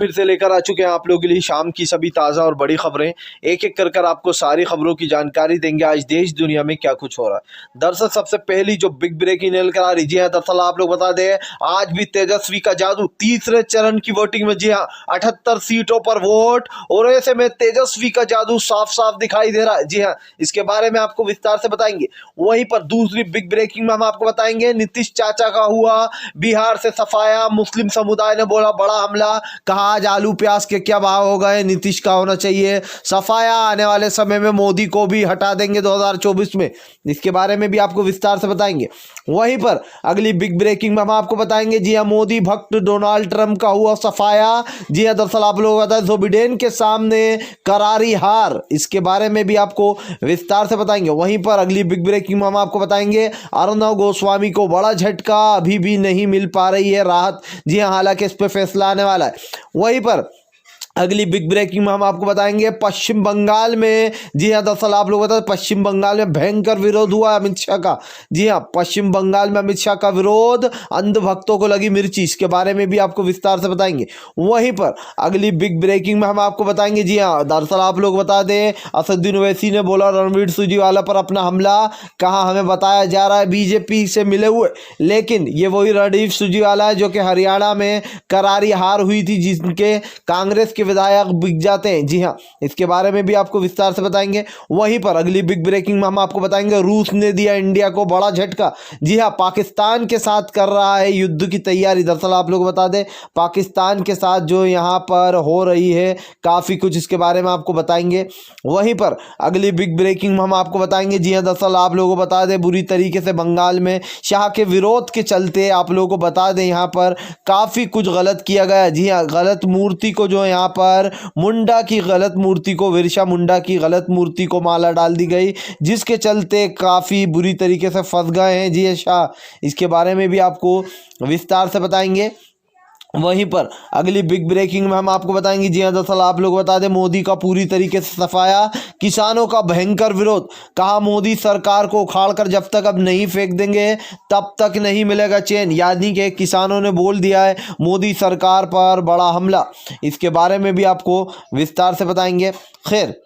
फिर से लेकर आ चुके हैं आप लोगों के लिए शाम की सभी ताज़ा और बड़ी खबरें। एक एक कर आपको सारी खबरों की जानकारी देंगे आज देश दुनिया में क्या कुछ हो रहा है। दरअसल सबसे पहली जो बिग ब्रेकिंग निकल कर आ रही, जी हाँ, दरअसल आप लोग बता दें आज भी तेजस्वी का जादू, तीसरे चरण की वोटिंग में, जी हाँ, 78 सीटों पर वोट, और ऐसे में तेजस्वी का जादू साफ साफ दिखाई दे रहा है। जी हाँ, इसके बारे में आपको विस्तार से बताएंगे। वहीं पर दूसरी बिग ब्रेकिंग में हम आपको बताएंगे नीतीश चाचा का हुआ बिहार से सफाया, मुस्लिम समुदाय ने बोला बड़ा हमला, कहा आज आलू प्याज के क्या भाव हो गए, नीतीश का होना चाहिए सफाया, आने वाले समय में मोदी को भी हटा देंगे 2024 में। इसके बारे में भी आपको विस्तार से बताएंगे। वहीं पर अगली बिग ब्रेकिंग में हम आपको बताएंगे, जी हाँ, मोदी भक्त डोनाल्ड ट्रंप का हुआ सफाया। जी हाँ, दरअसल आप लोग बताएं जो बिडेन के सामने करारी हार, इसके बारे में भी आपको विस्तार से बताएंगे। वहीं पर अगली बिग ब्रेकिंग में हम आपको बताएंगे अर्णव गोस्वामी को बड़ा झटका, अभी भी नहीं मिल पा रही है राहत। जी हाँ, हालांकि इस पर फैसला आने वाला है। वहीं पर अगली बिग ब्रेकिंग में हम आपको बताएंगे पश्चिम बंगाल में, जी हाँ, दरअसल आप लोग बताते पश्चिम बंगाल में भयंकर विरोध हुआ अमित शाह का। जी हाँ, पश्चिम बंगाल में अमित शाह का विरोध, अंध भक्तों को लगी मिर्ची, इसके बारे में भी आपको विस्तार से बताएंगे। वहीं पर अगली बिग ब्रेकिंग में हम आपको बताएंगे, जी हाँ, दरअसल आप लोग बता दें असदुद्दीन ओवैसी ने बोला रणवीर सुरजेवाला पर अपना हमला, कहा हमें बताया जा रहा है बीजेपी से मिले हुए, लेकिन ये वही रणवीर सुरजेवाला है जो कि हरियाणा में करारी हार हुई थी, जिनके कांग्रेस के विधायक बिक जाते हैं। जी हाँ, इसके बारे में भी आपको विस्तार से बताएंगे। वहीं पर अगली बिग ब्रेकिंग में हम आपको बताएंगे रूस ने दिया इंडिया को बड़ा झटका। जी हाँ, पाकिस्तान के साथ कर रहा है युद्ध की तैयारी। दरअसल आप लोग बता दें पाकिस्तान के साथ जो यहाँ पर हो रही है काफ़ी कुछ, इसके बारे में आपको बताएंगे। वहीं पर अगली बिग ब्रेकिंग में हम आपको बताएंगे, जी हाँ, दरअसल आप लोगों को बता दें बुरी तरीके से बंगाल में शाह के विरोध के चलते आप लोगों को बता दें यहाँ पर काफ़ी कुछ गलत किया गया। जी हाँ, गलत मूर्ति को जो यहाँ पर मुंडा की गलत मूर्ति को, बिरसा मुंडा की गलत मूर्ति को माला डाल दी गई, जिसके चलते काफ़ी बुरी तरीके से फंस गए हैं जी शाह। इसके बारे में भी आपको विस्तार से बताएंगे। वहीं पर अगली बिग ब्रेकिंग में हम आपको बताएंगे, जी हाँ, दरअसल आप लोग बता दें मोदी का पूरी तरीके से सफाया, किसानों का भयंकर विरोध, कहा मोदी सरकार को उखाड़कर जब तक अब नहीं फेंक देंगे तब तक नहीं मिलेगा चैन, यानी कि किसानों ने बोल दिया है मोदी सरकार पर बड़ा हमला। इसके बारे में भी आपको विस्तार से बताएंगे। खैर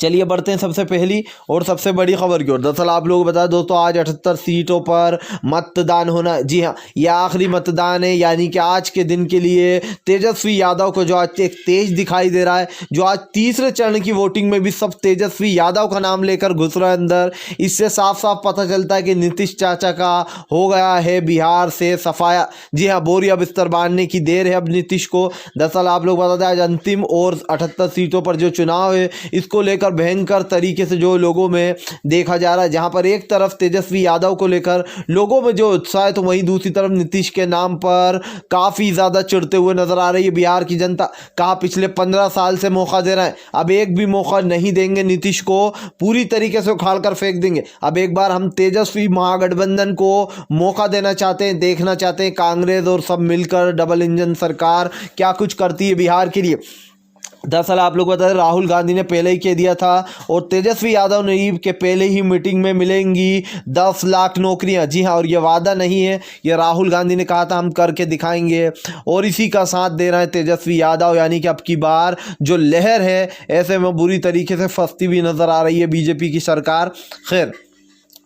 चलिए बढ़ते हैं सबसे पहली और सबसे बड़ी खबर की ओर। दरअसल आप लोग बता दो तो आज 78 सीटों पर मतदान होना। जी हाँ, यह आखिरी मतदान है, यानी कि आज के दिन के लिए तेजस्वी यादव को जो आज एक तेज दिखाई दे रहा है, जो आज तीसरे चरण की वोटिंग में भी सब तेजस्वी यादव का नाम लेकर घुस रहा है अंदर, इससे साफ साफ पता चलता है कि नीतीश चाचा का हो गया है बिहार से सफाया। जी हाँ, बोरिया बिस्तर बांधने की देर है अब नीतीश को। दरअसल आप लोग बता दें आज अंतिम और 78 सीटों पर जो चुनाव है इसको लेकर भयंकर तरीके से जो लोगों में देखा जा रहा है, जहां पर एक तरफ तेजस्वी यादव को लेकर लोगों में जो उत्साह है, तो वहीं दूसरी तरफ नीतीश के नाम पर काफ़ी ज़्यादा चिढ़ते हुए नजर आ रही है बिहार की जनता। कहा पिछले 15 साल से मौका दे रहे हैं, अब एक भी मौका नहीं देंगे नीतीश को, पूरी तरीके से उखाड़ कर फेंक देंगे। अब एक बार हम तेजस्वी महागठबंधन को मौका देना चाहते हैं, देखना चाहते हैं कांग्रेस और सब मिलकर डबल इंजन सरकार क्या कुछ करती है बिहार के लिए। दरअसल आप लोग बता दें राहुल गांधी ने पहले ही कह दिया था और तेजस्वी यादव ने के पहले ही मीटिंग में मिलेंगी 10 लाख नौकरियां। जी हाँ, और ये वादा नहीं है, ये राहुल गांधी ने कहा था हम करके दिखाएंगे, और इसी का साथ दे रहे हैं तेजस्वी यादव, यानी कि अब की बार जो लहर है ऐसे में बुरी तरीके से फंसती भी नजर आ रही है बीजेपी की सरकार। खैर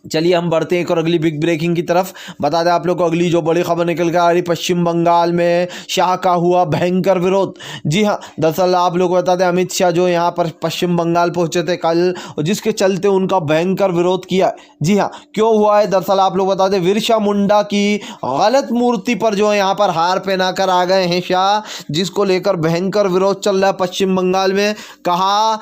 चलिए हम बढ़ते हैं एक और अगली बिग ब्रेकिंग की तरफ। बता दें आप लोग को अगली जो बड़ी खबर निकल कर आ रही, पश्चिम बंगाल में शाह का हुआ भयंकर विरोध। जी हाँ, दरअसल आप लोग बता दें अमित शाह जो यहाँ पर पश्चिम बंगाल पहुँचे थे कल, जिसके चलते उनका भयंकर विरोध किया। जी हाँ, क्यों हुआ है, दरअसल आप लोग बता दें बिरसा मुंडा की गलत मूर्ति पर जो है यहाँ पर हार पहना कर आ गए हैं शाह, जिसको लेकर भयंकर विरोध चल रहा है पश्चिम बंगाल में। कहा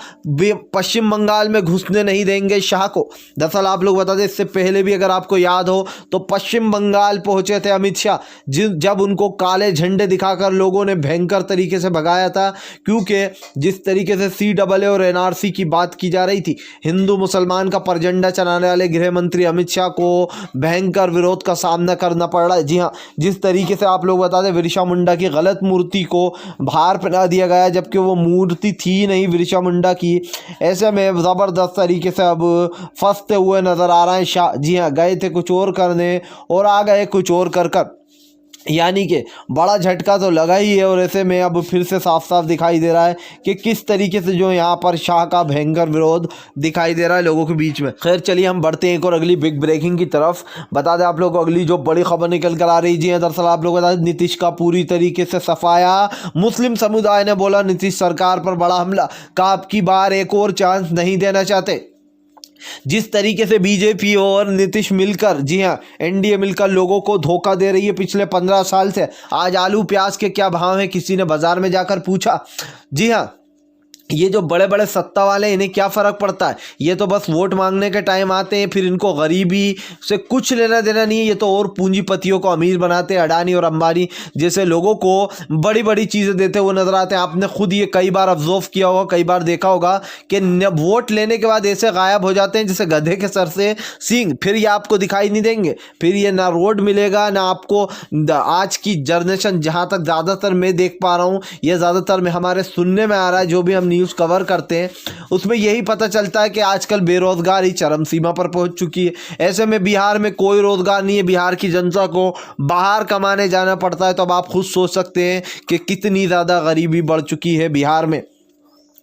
पश्चिम बंगाल में घुसने नहीं देंगे शाह को। दरअसल आप लोग बता दें इससे पहले भी अगर आपको याद हो तो पश्चिम बंगाल पहुंचे थे अमित शाह, जब उनको काले झंडे दिखाकर लोगों ने भयंकर तरीके से भगाया था, क्योंकि जिस तरीके से CAA और NRC की बात की जा रही थी, हिंदू मुसलमान का परझंडा चलाने वाले गृह मंत्री अमित शाह को भयंकर विरोध का सामना करना पड़ रहा है। जी हाँ, जिस तरीके से आप लोग बता दें बिरसा मुंडा की गलत मूर्ति को बाहर पहना दिया गया, जबकि वो मूर्ति थी नहीं बिरसा मुंडा की। ऐसे में ज़बरदस्त तरीके से अब फंसते हुए नजर आ रहे हैं शाह। जी हाँ, गए थे कुछ और करने और आ गए कुछ और कर कर। यानी कि बड़ा झटका तो लगा ही है। और ऐसे में अब फिर से साफ साफ दिखाई दे रहा है कि किस तरीके से जो यहाँ पर शाह का भयंकर विरोध दिखाई दे रहा है लोगों के बीच में। खैर चलिए हम बढ़ते हैं एक और अगली बिग ब्रेकिंग की तरफ। बता दें आप लोग को अगली जो बड़ी खबर निकल कर आ रही जी है, दरअसल आप लोग बता दें नीतीश का पूरी तरीके से सफाया। मुस्लिम समुदाय ने बोला नीतीश सरकार पर बड़ा हमला, कहा अब की बार एक और चांस नहीं देना चाहते। जिस तरीके से बीजेपी और नीतीश मिलकर, जी हाँ एनडीए मिलकर लोगों को धोखा दे रही है पिछले 15 साल से। आज आलू प्याज के क्या भाव है किसी ने बाजार में जाकर पूछा। जी हाँ, ये जो बड़े बड़े सत्ता वाले इन्हें क्या फ़र्क पड़ता है, ये तो बस वोट मांगने के टाइम आते हैं, फिर इनको गरीबी से कुछ लेना देना नहीं है। ये तो और पूंजीपतियों को अमीर बनाते हैं, अडानी और अंबानी जैसे लोगों को बड़ी बड़ी चीज़ें देते हुए नजर आते हैं। आपने खुद ये कई बार ऑब्जर्व किया होगा, कई बार देखा होगा कि वोट लेने के बाद ऐसे गायब हो जाते हैं जैसे गधे के सर से सींग, फिर ये आपको दिखाई नहीं देंगे, फिर ये ना रोड मिलेगा ना आपको। आज की जनरेशन जहाँ तक ज़्यादातर मैं देख पा रहा हूँ, ये ज़्यादातर में हमारे सुनने में आ रहा है, जो भी हम न्यूज़ कवर करते हैं उसमें यही पता चलता है कि आजकल बेरोजगारी चरम सीमा पर पहुंच चुकी है। ऐसे में बिहार में कोई रोजगार नहीं है, बिहार की जनता को बाहर कमाने जाना पड़ता है। तो अब आप खुद सोच सकते हैं कि कितनी ज़्यादा गरीबी बढ़ चुकी है बिहार में।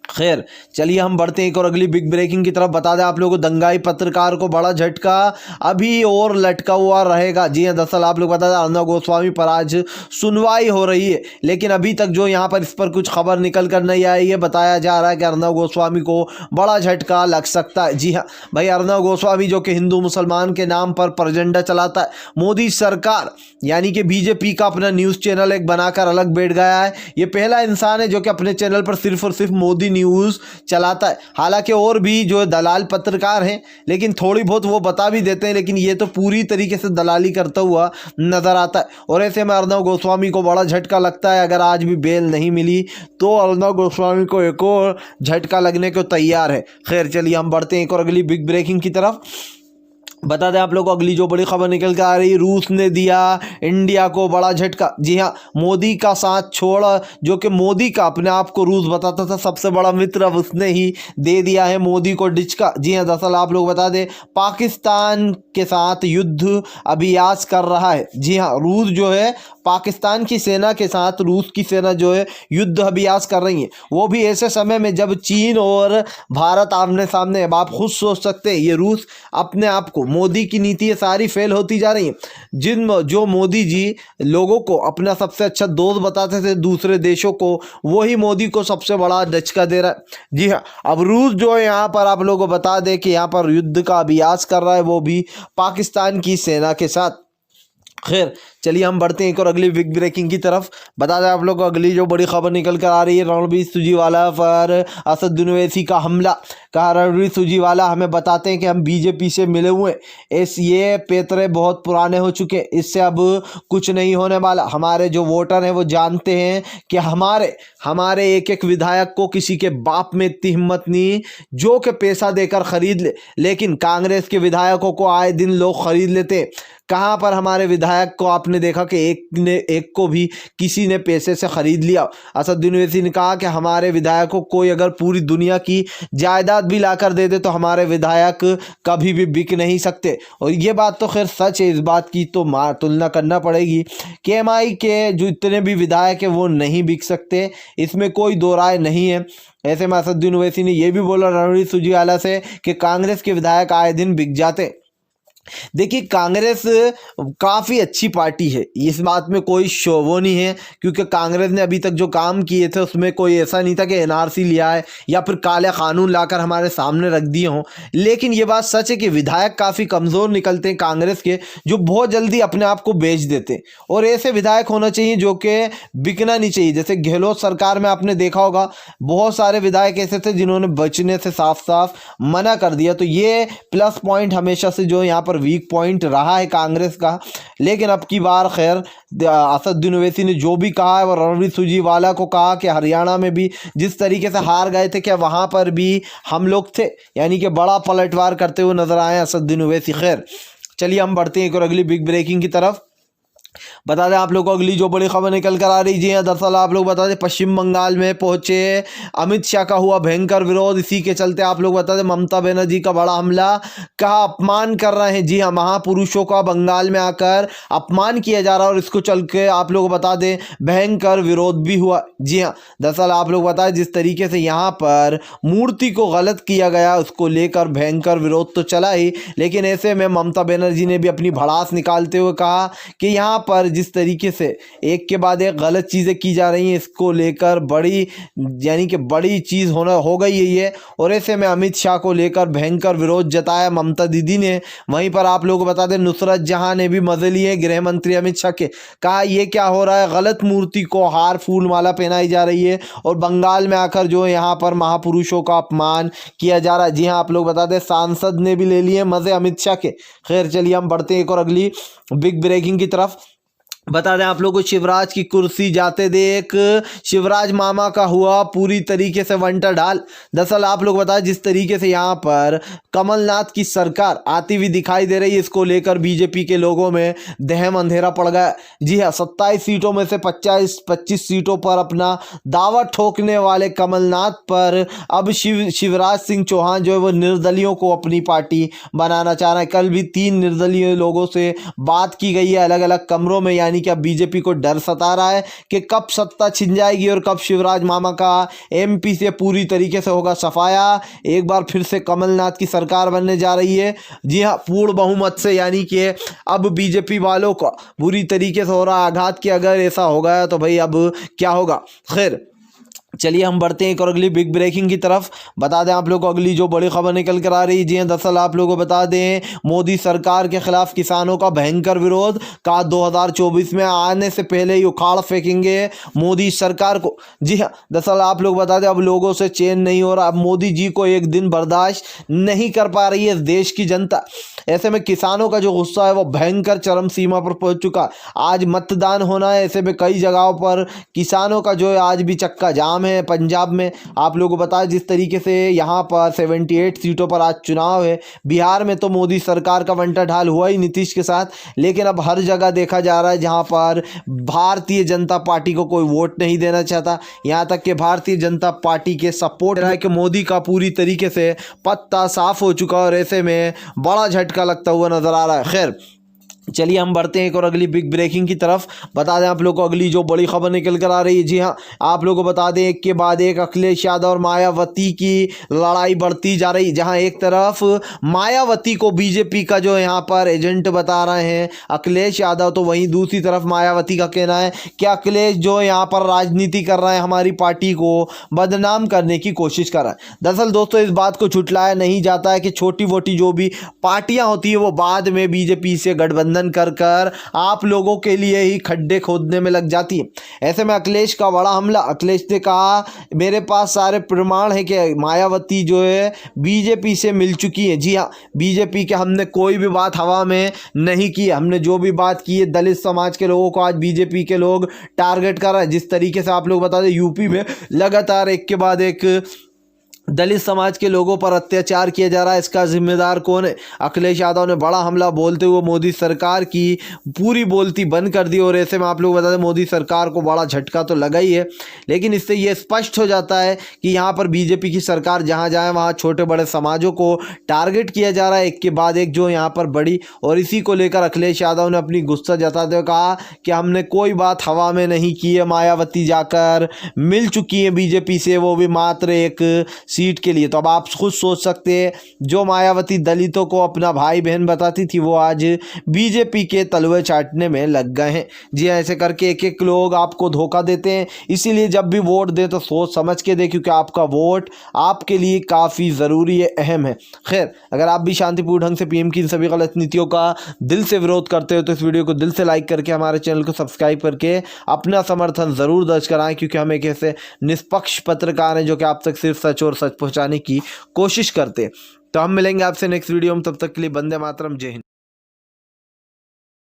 खैर चलिए हम बढ़ते हैं एक और अगली बिग ब्रेकिंग की तरफ। बता दें आप लोगों को दंगाई पत्रकार को बड़ा झटका, अभी और लटका हुआ रहेगा। जी हाँ, दरअसल आप लोग बता दें अर्नब गोस्वामी पर आज सुनवाई हो रही है, लेकिन अभी तक जो यहाँ पर इस पर कुछ खबर निकल कर नहीं आई है। बताया जा रहा है कि अर्नब गोस्वामी को बड़ा झटका लग सकता है। जी हाँ भाई, अर्नब गोस्वामी जो कि हिंदू मुसलमान के नाम पर प्रजेंडा चलाता है, मोदी सरकार यानी कि बीजेपी का अपना न्यूज़ चैनल एक बनाकर अलग बैठ गया है। ये पहला इंसान है जो कि अपने चैनल पर सिर्फ और सिर्फ मोदी न्यूज़ चलाता है। हालांकि और भी जो दलाल पत्रकार हैं, लेकिन थोड़ी बहुत वो बता भी देते हैं, लेकिन ये तो पूरी तरीके से दलाली करता हुआ नजर आता है। और ऐसे में अर्नब गोस्वामी को बड़ा झटका लगता है। अगर आज भी बेल नहीं मिली तो अर्नब गोस्वामी को एक और झटका लगने को तैयार है। खैर चलिए हम बढ़ते हैं एक और अगली बिग ब्रेकिंग की तरफ। बता दें आप लोगों को अगली जो बड़ी खबर निकल के आ रही, रूस ने दिया इंडिया को बड़ा झटका। जी हाँ, मोदी का साथ छोड़, जो कि मोदी का अपने आप को रूस बताता था सबसे बड़ा मित्र, अब उसने ही दे दिया है मोदी को डिचका। जी हाँ, दरअसल आप लोग बता दें पाकिस्तान के साथ युद्ध अभ्यास कर रहा है। जी हाँ, रूस जो है पाकिस्तान की सेना के साथ, रूस की सेना जो है युद्ध अभ्यास कर रही है, वो भी ऐसे समय में जब चीन और भारत आमने सामने। अब आप खुद सोच सकते हैं, ये रूस अपने आप को, मोदी की नीति सारी फेल होती जा रही है। जो मोदी जी लोगों को अपना सबसे अच्छा दोस्त बताते थे दूसरे देशों को, वही मोदी को सबसे बड़ा धचका दे रहा है। जी हाँ, अब रूस जो है यहाँ पर आप लोगों को बता दें कि यहाँ पर युद्ध का अभ्यास कर रहा है, वो भी पाकिस्तान की सेना के साथ। खैर चलिए हम बढ़ते हैं एक और अगली बिग ब्रेकिंग की तरफ। बता दें आप लोग को अगली जो बड़ी खबर निकल कर आ रही है, रणवीर सुरजेवाला पर असदुद्दीन ओवैसी का हमला। कहा रणवीर सुरजेवाला हमें बताते हैं कि हम बीजेपी से मिले हुए, ये पेतरे बहुत पुराने हो चुके, इससे अब कुछ नहीं होने वाला। हमारे जो वोटर हैं वो जानते हैं कि हमारे एक एक विधायक को किसी के बाप में इतनी हिम्मत नहीं जो कि पैसा देकर खरीद ले, लेकिन कांग्रेस के विधायकों को आए दिन लोग खरीद लेते। कहाँ पर हमारे विधायक को आपने देखा कि एक को भी किसी ने पैसे से खरीद लिया। असदुद्दीन ओवैसी ने कहा कि हमारे विधायकों को कोई अगर पूरी दुनिया की जायदाद भी लाकर दे दे तो हमारे विधायक कभी भी बिक नहीं सकते। और ये बात तो खैर सच है, इस बात की तो तुलना करना पड़ेगी कि एमआई के जो इतने भी विधायक हैं वो नहीं बिक सकते, इसमें कोई दो राय नहीं है। ऐसे में असदुद्दीन ओवैसी ने यह भी बोला रणवीर सुरजेवाला से कि कांग्रेस के विधायक आए दिन बिक जाते। देखिए कांग्रेस काफ़ी अच्छी पार्टी है, इस बात में कोई वो नहीं है, क्योंकि कांग्रेस ने अभी तक जो काम किए थे उसमें कोई ऐसा नहीं था कि एनआरसी लिया है या फिर काले कानून लाकर हमारे सामने रख दिए हों। लेकिन ये बात सच है कि विधायक काफ़ी कमज़ोर निकलते हैं कांग्रेस के, जो बहुत जल्दी अपने आप को बेच देते हैं। और ऐसे विधायक होना चाहिए जो कि बिकना नहीं चाहिए। जैसे गहलोत सरकार में आपने देखा होगा बहुत सारे विधायक ऐसे थे जिन्होंने बचने से साफ साफ मना कर दिया। तो ये प्लस पॉइंट हमेशा से जो यहाँ पर वीक पॉइंट रहा है कांग्रेस का। लेकिन अब की बार खैर असदुद्दीन ओवैसी ने जो भी कहा है, वो रणवीर सुरजेवाला को कहा कि हरियाणा में भी जिस तरीके से हार गए थे, क्या वहाँ पर भी हम लोग थे, यानी कि बड़ा पलटवार करते हुए नजर आए असदुद्दीन ओवैसी। खैर चलिए हम बढ़ते हैं एक और अगली बिग ब्रेकिंग की तरफ। बता दें आप लोग को अगली जो बड़ी खबर निकल कर आ रही जी हाँ, दरअसल आप लोग बता दें पश्चिम बंगाल में पहुंचे अमित शाह का हुआ भयंकर विरोध। इसी के चलते आप लोग बता दें ममता बनर्जी का बड़ा हमला, कहा अपमान कर रहे हैं। जी हाँ, महापुरुषों का बंगाल में आकर अपमान किया जा रहा है और इसको चल के आप लोग बता दें भयंकर विरोध भी हुआ। जी हाँ, दरअसल आप लोग बताएं जिस तरीके से यहाँ पर मूर्ति को गलत किया गया उसको लेकर भयंकर विरोध तो चला ही, लेकिन ऐसे में ममता बनर्जी ने भी अपनी भड़ास निकालते हुए कहा कि यहाँ पर जिस तरीके से एक के बाद एक गलत चीज़ें की जा रही हैं इसको लेकर बड़ी यानी कि बड़ी चीज़ हो गई है ये, और ऐसे में अमित शाह को लेकर भयंकर विरोध जताया ममता दीदी ने। वहीं पर आप लोगों को बता दें नुसरत जहां ने भी मजे लिए गृह मंत्री अमित शाह के, कहा ये क्या हो रहा है, गलत मूर्ति को हार फूल माला पहनाई जा रही है और बंगाल में आकर जो यहाँ पर महापुरुषों का अपमान किया जा रहा है। जी हाँ, आप लोग बता दें सांसद ने भी ले लिए मजे अमित शाह के। खैर चलिए हम बढ़ते हैं एक और अगली बिग ब्रेकिंग की तरफ। बता दें आप लोगों को शिवराज की कुर्सी जाते देख शिवराज मामा का हुआ पूरी तरीके से वंटर ढाल। दरअसल आप लोग बताएं जिस तरीके से यहाँ पर कमलनाथ की सरकार आती हुई दिखाई दे रही है इसको लेकर बीजेपी के लोगों में दहम अंधेरा पड़ गया। जी हाँ, 27 सीटों में से 25 सीटों पर अपना दावा ठोकने वाले कमलनाथ पर अब शिवराज सिंह चौहान जो है वो निर्दलियों को अपनी पार्टी बनाना चाह रहे हैं। कल भी 3 निर्दलीय लोगों से बात की गई है अलग अलग कमरों में, यानी कि अब बीजेपी को डर सता रहा है कि कब सत्ता छिन जाएगी और कब शिवराज मामा का एमपी से पूरी तरीके से होगा सफाया। एक बार फिर से कमलनाथ की सरकार बनने जा रही है। जी हाँ, पूर्ण बहुमत से, यानी कि अब बीजेपी वालों को बुरी तरीके से हो रहा आघात कि अगर ऐसा हो गया तो भाई अब क्या होगा। खैर चलिए हम बढ़ते हैं एक और अगली बिग ब्रेकिंग की तरफ। बता दें आप लोग को अगली जो बड़ी खबर निकल कर आ रही है। जी हाँ, दरअसल आप लोगों को बता दें मोदी सरकार के खिलाफ किसानों का भयंकर विरोध, का 2024 में आने से पहले ही उखाड़ फेंकेंगे मोदी सरकार को। जी हाँ, दरअसल आप लोग बता दें अब लोगों से चैन नहीं हो रहा, अब मोदी जी को एक दिन बर्दाश्त नहीं कर पा रही है देश की जनता। ऐसे में किसानों का जो गुस्सा है वो भयंकर चरम सीमा पर पहुंच चुका। आज मतदान होना है, ऐसे में कई जगहों पर किसानों का जो है आज भी चक्का जाम है। पंजाब में आप लोगों को बताया जिस तरीके से यहाँ पर 78 सीटों पर आज चुनाव है। बिहार में तो मोदी सरकार का वंटा ढाल हुआ ही नीतीश के साथ, लेकिन अब हर जगह देखा जा रहा है जहाँ पर भारतीय जनता पार्टी को कोई वोट नहीं देना चाहता, यहाँ तक कि भारतीय जनता पार्टी के सपोर्ट रहा है कि मोदी का पूरी तरीके से पत्ता साफ हो चुका और ऐसे में बड़ा झटका लगता हुआ नजर आ रहा है। खैर चलिए हम बढ़ते हैं एक और अगली बिग ब्रेकिंग की तरफ। बता दें आप लोग को अगली जो बड़ी खबर निकल कर आ रही है। जी हाँ, आप लोगों को बता दें एक के बाद एक अखिलेश यादव और मायावती की लड़ाई बढ़ती जा रही, जहां एक तरफ मायावती को बीजेपी का जो यहाँ पर एजेंट बता रहे हैं अखिलेश यादव, तो वहीं दूसरी तरफ मायावती का कहना है कि अखिलेश जो यहाँ पर राजनीति कर रहे हैं हमारी पार्टी को बदनाम करने की कोशिश कर रहा है। दरअसल दोस्तों इस बात को छुटलाया नहीं जाता है कि छोटी मोटी जो भी पार्टियां होती है वो बाद में बीजेपी से गठबंधन कर आप लोगों के लिए ही खड्डे खोदने में लग जाती है। ऐसे में अखिलेश का बड़ा हमला। अखिलेश ने कहा मेरे पास सारे प्रमाण है कि मायावती जो है बीजेपी से मिल चुकी है। जी हाँ, बीजेपी के हमने कोई भी बात हवा में नहीं की, हमने जो भी बात की है दलित समाज के लोगों को आज बीजेपी के लोग टारगेट कर रहे हैं। जिस तरीके से आप लोग बता दें यूपी में लगातार एक के बाद एक दलित समाज के लोगों पर अत्याचार किया जा रहा है, इसका जिम्मेदार कौन है? अखिलेश यादव ने बड़ा हमला बोलते हुए मोदी सरकार की पूरी बोलती बंद कर दी और ऐसे में आप लोग बता दें मोदी सरकार को बड़ा झटका तो लगा ही है, लेकिन इससे ये स्पष्ट हो जाता है कि यहाँ पर बीजेपी की सरकार जहाँ जाए वहाँ छोटे बड़े समाजों को टारगेट किया जा रहा है एक के बाद एक जो यहाँ पर बड़ी। और इसी को लेकर अखिलेश यादव ने अपनी गुस्सा जताते हुए कहा कि हमने कोई बात हवा में नहीं की है, मायावती जाकर मिल चुकी है बीजेपी से, वो भी मात्र एक सीट के लिए। तो अब आप खुद सोच सकते हैं जो मायावती दलितों को अपना भाई बहन बताती थी वो आज बीजेपी के तलवे चाटने में लग गए हैं। जी ऐसे करके एक एक लोग आपको धोखा देते हैं, इसीलिए जब भी वोट दे तो सोच समझ के दे, क्योंकि आपका वोट आपके लिए काफ़ी ज़रूरी है, अहम है। खैर अगर आप भी शांतिपूर्ण ढंग से पीएम की इन सभी गलत नीतियों का दिल से विरोध करते हो तो इस वीडियो को दिल से लाइक करके हमारे चैनल को सब्सक्राइब करके अपना समर्थन ज़रूर दर्ज कराएं, क्योंकि हम एक ऐसे निष्पक्ष पत्रकार हैं जो कि आप तक सिर्फ सच और सच पहुंचाने की कोशिश करते। तो हम मिलेंगे आपसे नेक्स्ट वीडियो में, तब तक के लिए वंदे मातरम, जय हिंद।